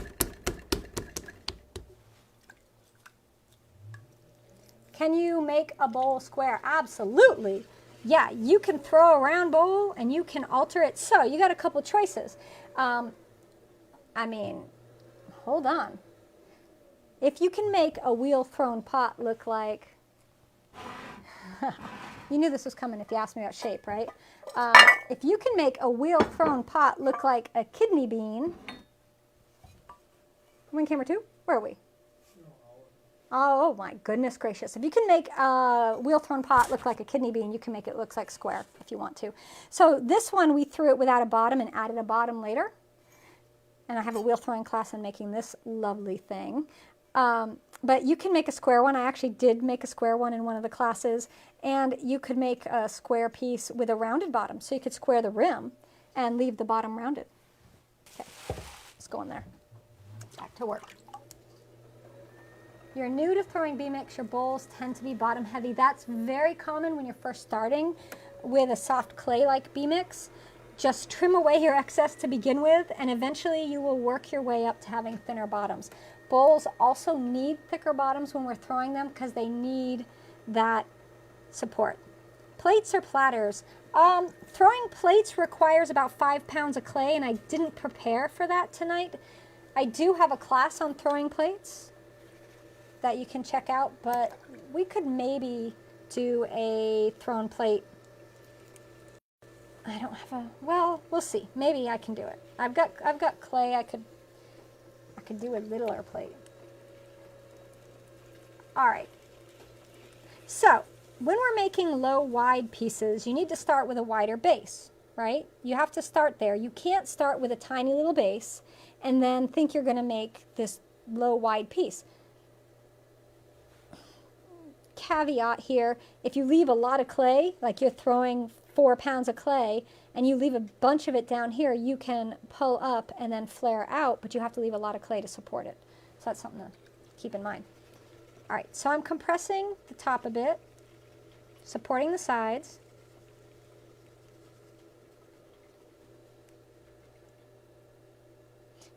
Speaker 1: Can you make a bowl square? Absolutely. Yeah, you can throw a round bowl and you can alter it. So you got a couple choices. I mean, hold on. If you can make a wheel-thrown pot look like, you knew this was coming if you asked me about shape, right? If you can make a wheel-thrown pot look like a kidney bean, come on, camera 2, where are we? Oh my goodness gracious. If you can make a wheel-thrown pot look like a kidney bean, you can make it look like square if you want to. So this one, we threw it without a bottom and added a bottom later. And I have a wheel-throwing class on making this lovely thing. But you can make a square one. I actually did make a square one in one of the classes. And you could make a square piece with a rounded bottom. So you could square the rim and leave the bottom rounded. Okay, let's go in there. Back to work. You're new to throwing B-Mix, your bowls tend to be bottom heavy. That's very common when you're first starting with a soft clay like B-Mix. Just trim away your excess to begin with, and eventually you will work your way up to having thinner bottoms. Bowls also need thicker bottoms when we're throwing them because they need that support. Plates or platters. Throwing plates requires about 5 pounds of clay, and I didn't prepare for that tonight. I do have a class on throwing plates that you can check out, but we could maybe do a thrown plate. I don't have a, well, we'll see. Maybe I can do it. I've got clay. I could do a littler plate. All right. So when we're making low, wide pieces, you need to start with a wider base, right? You have to start there. You can't start with a tiny little base and then think you're going to make this low, wide piece. Caveat here, if you leave a lot of clay, like you're throwing 4 pounds of clay, and you leave a bunch of it down here, you can pull up and then flare out, but you have to leave a lot of clay to support it. So that's something to keep in mind. All right, so I'm compressing the top a bit, supporting the sides.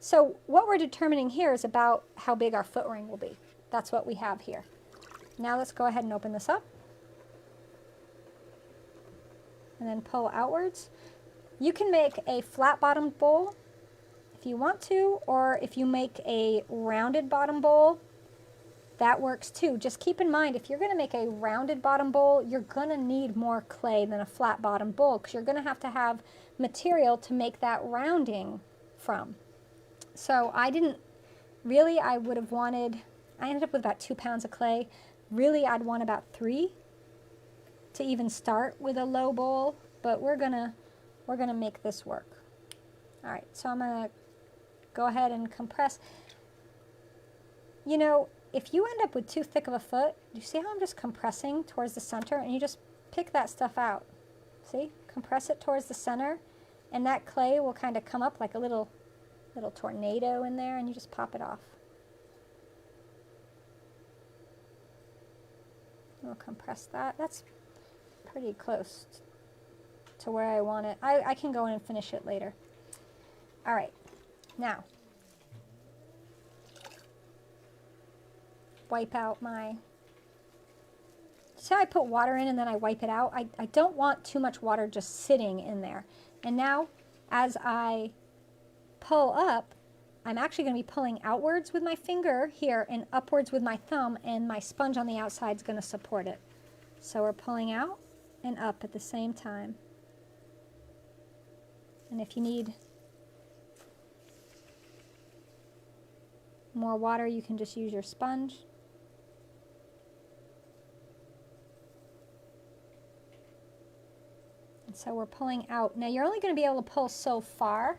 Speaker 1: So what we're determining here is about how big our foot ring will be. That's what we have here. Now let's go ahead and open this up. And then pull outwards. You can make a flat-bottomed bowl if you want to, or if you make a rounded bottom bowl, that works too. Just keep in mind, if you're going to make a rounded bottom bowl, you're going to need more clay than a flat bottom bowl because you're going to have material to make that rounding from. So I didn't, really I would have wanted, I ended up with about 2 pounds of clay. Really I'd want about 3 to even start with a low bowl, but we're gonna make this work. All right, so I'm gonna go ahead and compress. You know, if you end up with too thick of a foot, do you see how I'm just compressing towards the center, and you just pick that stuff out? See, compress it towards the center, and that clay will kind of come up like a little tornado in there, and you just pop it off. We'll compress that. That's pretty close to where I want it. I can go in and finish it later. All right, now wipe out my, see how I put water in and then I wipe it out? I don't want too much water just sitting in there. And now as I pull up, I'm actually going to be pulling outwards with my finger here and upwards with my thumb, and my sponge on the outside is going to support it. So we're pulling out and up at the same time. And if you need more water, you can just use your sponge. And so we're pulling out. Now you're only going to be able to pull so far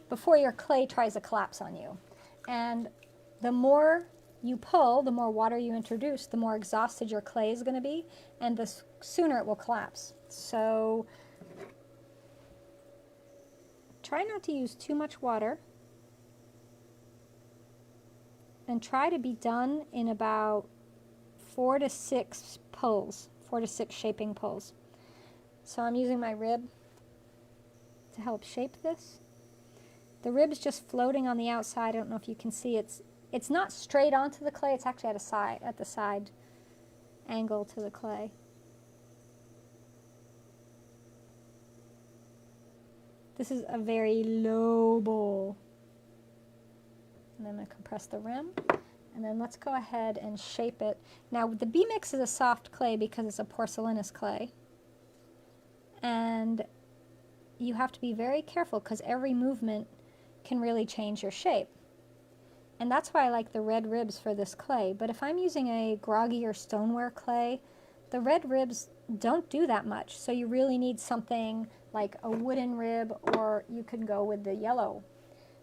Speaker 1: before your clay tries to collapse on you. And the more you pull, the more water you introduce, the more exhausted your clay is going to be, and the sooner it will collapse. So try not to use too much water, and try to be done in about 4 to 6 pulls, 4 to 6 shaping pulls. So I'm using my rib to help shape this. The rib's just floating on the outside. I don't know if you can see, it's not straight onto the clay, it's actually at the side angle to the clay. This is a very low bowl. And I'm going to compress the rim, and then let's go ahead and shape it. Now the B-Mix is a soft clay because it's a porcelainous clay, and you have to be very careful because every movement can really change your shape. And that's why I like the red ribs for this clay. But if I'm using a groggy or stoneware clay, the red ribs don't do that much. So you really need something like a wooden rib, or you can go with the yellow.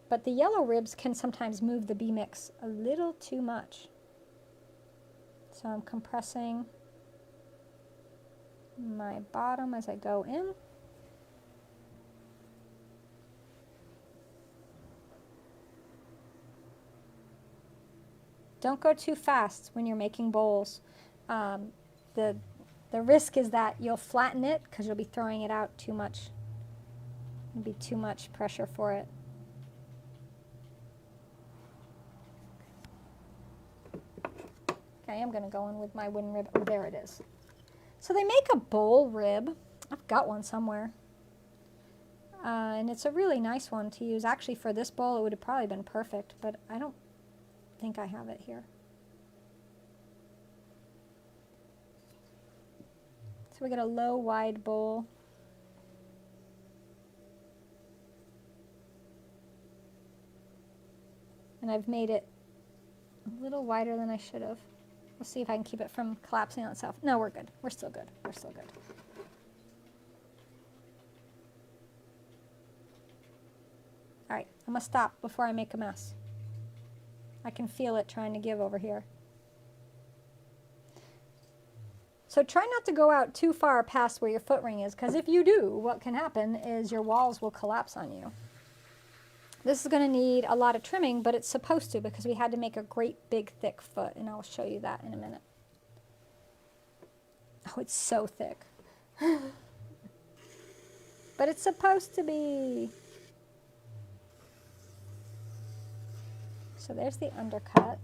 Speaker 1: But the yellow ribs can sometimes move the B-Mix a little too much. So I'm compressing my bottom as I go in. Don't go too fast when you're making bowls. The risk is that you'll flatten it because you'll be throwing it out too much. It'll be too much pressure for it. Okay, I'm going to go in with my wooden rib. Oh, there it is. So they make a bowl rib. I've got one somewhere. And it's a really nice one to use. Actually, for this bowl, it would have probably been perfect, but I don't think I have it here. So we get a low, wide bowl. And I've made it a little wider than I should have. We'll see if I can keep it from collapsing on itself. No, we're good. We're still good. We're still good. All right, I'm gonna stop before I make a mess. I can feel it trying to give over here. So try not to go out too far past where your foot ring is, because if you do, what can happen is your walls will collapse on you. This is going to need a lot of trimming, but it's supposed to, because we had to make a great big thick foot, and I'll show you that in a minute. Oh, it's so thick. But it's supposed to be. So there's the undercut.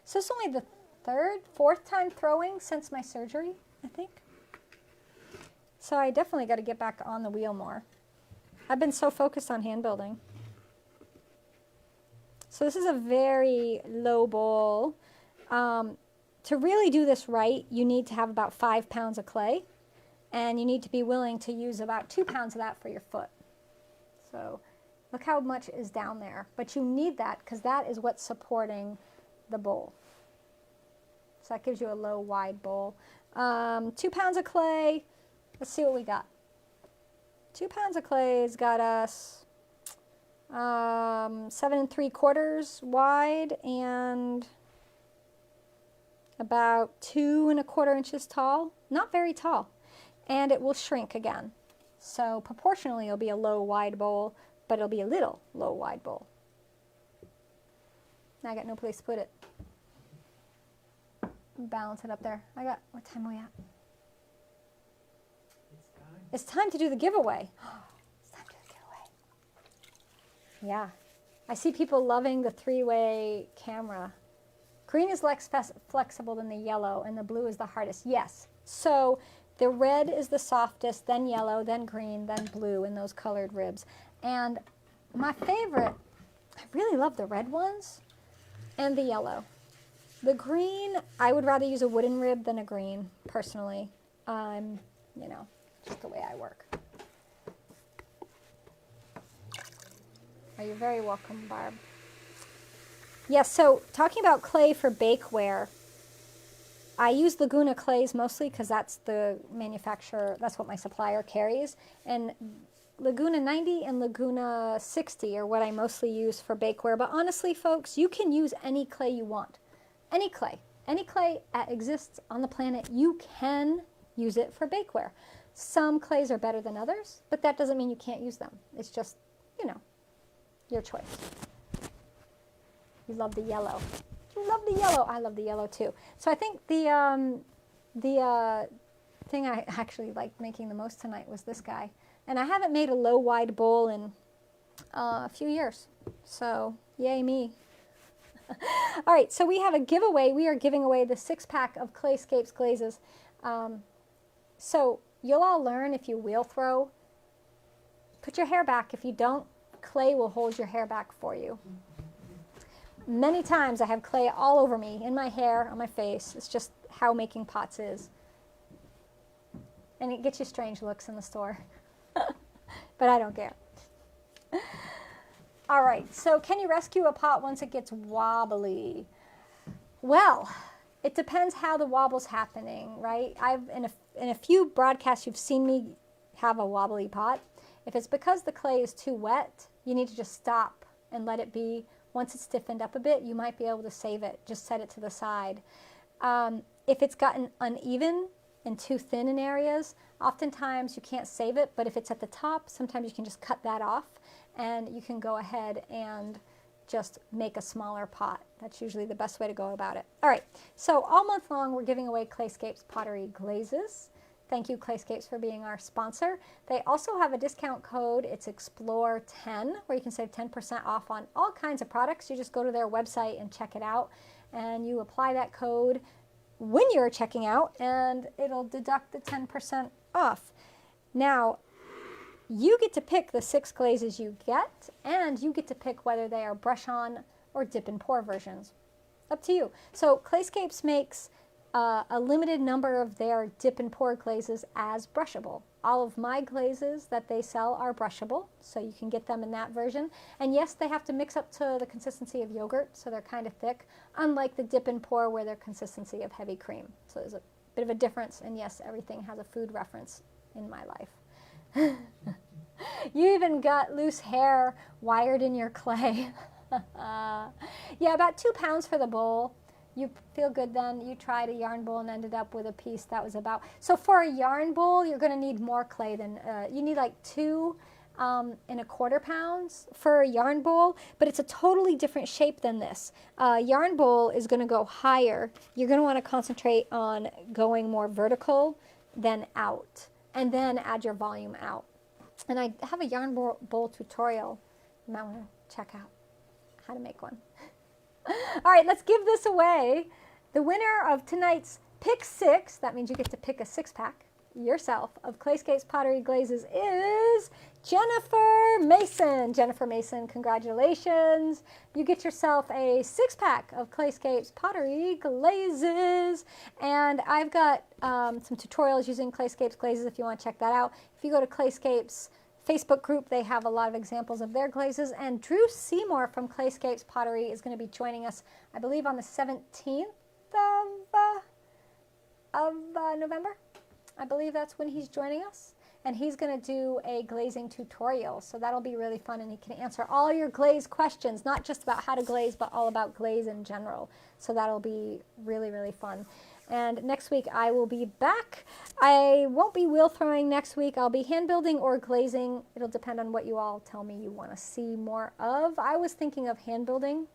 Speaker 1: So it's only the fourth time throwing since my surgery, I think. So I definitely got to get back on the wheel more. I've been so focused on hand building. So this is a very low bowl. To really do this right, you need to have about 5 pounds of clay, and you need to be willing to use about 2 pounds of that for your foot. So look how much is down there. But you need that because that is what's supporting the bowl. So that gives you a low, wide bowl. 2 pounds of clay. Let's see what we got. 2 pounds of clay has got us 7 3/4 wide and about 2 1/4 inches tall. Not very tall. And it will shrink again. So proportionally it'll be a low, wide bowl, but it'll be a little low, wide bowl. Now I got no place to put it. Balance it up there. What time are we at?
Speaker 2: It's time.
Speaker 1: It's time to do the giveaway. It's time to do the giveaway. Yeah. I see people loving the 3-way camera. Green is less flexible than the yellow, and the blue is the hardest. Yes. So the red is the softest, then yellow, then green, then blue in those colored ribs. And my favorite, I really love the red ones and the yellow. The green, I would rather use a wooden rib than a green, personally. You know, just the way I work. You're very welcome, Barb. Yes, so talking about clay for bakeware, I use Laguna clays mostly because that's the manufacturer, that's what my supplier carries. And Laguna 90 and Laguna 60 are what I mostly use for bakeware. But honestly, folks, you can use any clay you want. Any clay that exists on the planet, you can use it for bakeware. Some clays are better than others, but that doesn't mean you can't use them. It's just, you know, your choice. You love the yellow. You love the yellow. I love the yellow too. So I think the thing I actually liked making the most tonight was this guy. And I haven't made a low, wide bowl in a few years. So yay me. All right, so we have a giveaway. We are giving away the 6-pack of Clayscapes glazes. So you'll all learn if you wheel throw, put your hair back. If you don't, clay will hold your hair back for you. Many times I have clay all over me, in my hair, on my face. It's just how making pots is. And it gets you strange looks in the store. But I don't care. All right, so can you rescue a pot once it gets wobbly? Well, it depends how the wobble's happening, right? In a few broadcasts you've seen me have a wobbly pot. If it's because the clay is too wet, you need to just stop and let it be. Once it's stiffened up a bit, you might be able to save it. Just set it to the side. If it's gotten uneven and too thin in areas, oftentimes you can't save it, but if it's at the top, sometimes you can just cut that off and you can go ahead and just make a smaller pot. That's usually the best way to go about it. All right, so all month long we're giving away Clayscapes pottery glazes. Thank you, Clayscapes, for being our sponsor. They also have a discount code. It's EXPLORE10, where you can save 10% off on all kinds of products. You just go to their website and check it out, and you apply that code when you're checking out, and it'll deduct the 10% off. Now, you get to pick the 6 glazes you get, and you get to pick whether they are brush-on or dip-and-pour versions. Up to you. So Clayscapes makes a limited number of their dip-and-pour glazes as brushable. All of my glazes that they sell are brushable, so you can get them in that version. And yes, they have to mix up to the consistency of yogurt, so they're kind of thick, unlike the dip-and-pour where they're consistency of heavy cream. So there's a bit of a difference, and yes, everything has a food reference in my life. You even got loose hair wired in your clay. Yeah, about 2 pounds for the bowl. You feel good then. You tried a yarn bowl and ended up with a piece that was about... So for a yarn bowl, you're going to need more clay than... you need like 2 1/4 pounds for a yarn bowl, but it's a totally different shape than this. Yarn bowl is going to go higher. You're going to want to concentrate on going more vertical than out, and then add your volume out. And I have a yarn bowl tutorial you might want to check out how to make one. All right, let's give this away. The winner of tonight's Pick 6, that means you get to pick a 6-pack yourself, of Clayscapes pottery glazes is Jennifer Mason. Jennifer Mason, congratulations. You get yourself a 6-pack of Clayscapes pottery glazes. And I've got some tutorials using Clayscapes glazes if you want to check that out. If you go to Clayscapes Facebook group, they have a lot of examples of their glazes. And Drew Seymour from Clayscapes Pottery is going to be joining us, I believe, on the 17th of November. I believe that's when he's joining us. And he's going to do a glazing tutorial. So that'll be really fun. And he can answer all your glaze questions, not just about how to glaze, but all about glaze in general. So that'll be really, really fun. And next week I will be back. I won't be wheel throwing next week. I'll be hand building or glazing. It'll depend on what you all tell me you want to see more of. I was thinking of hand building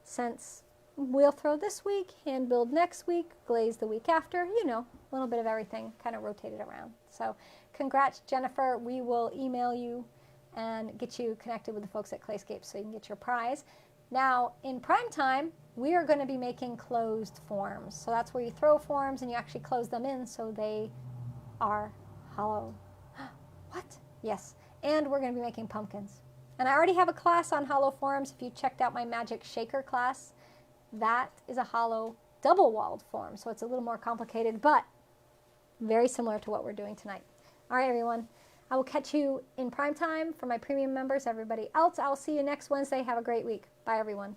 Speaker 1: since wheel throw this week, hand build next week, glaze the week after. You know, a little bit of everything kind of rotated around. So congrats, Jennifer. We will email you and get you connected with the folks at Clayscapes so you can get your prize. Now, in prime time, we are going to be making closed forms. So that's where you throw forms and you actually close them in so they are hollow. What? Yes. And we're going to be making pumpkins. And I already have a class on hollow forms. If you checked out my Magic Shaker class, that is a hollow double-walled form. So it's a little more complicated, but very similar to what we're doing tonight. All right, everyone. I will catch you in prime time for my premium members. Everybody else, I'll see you next Wednesday. Have a great week. Bye, everyone.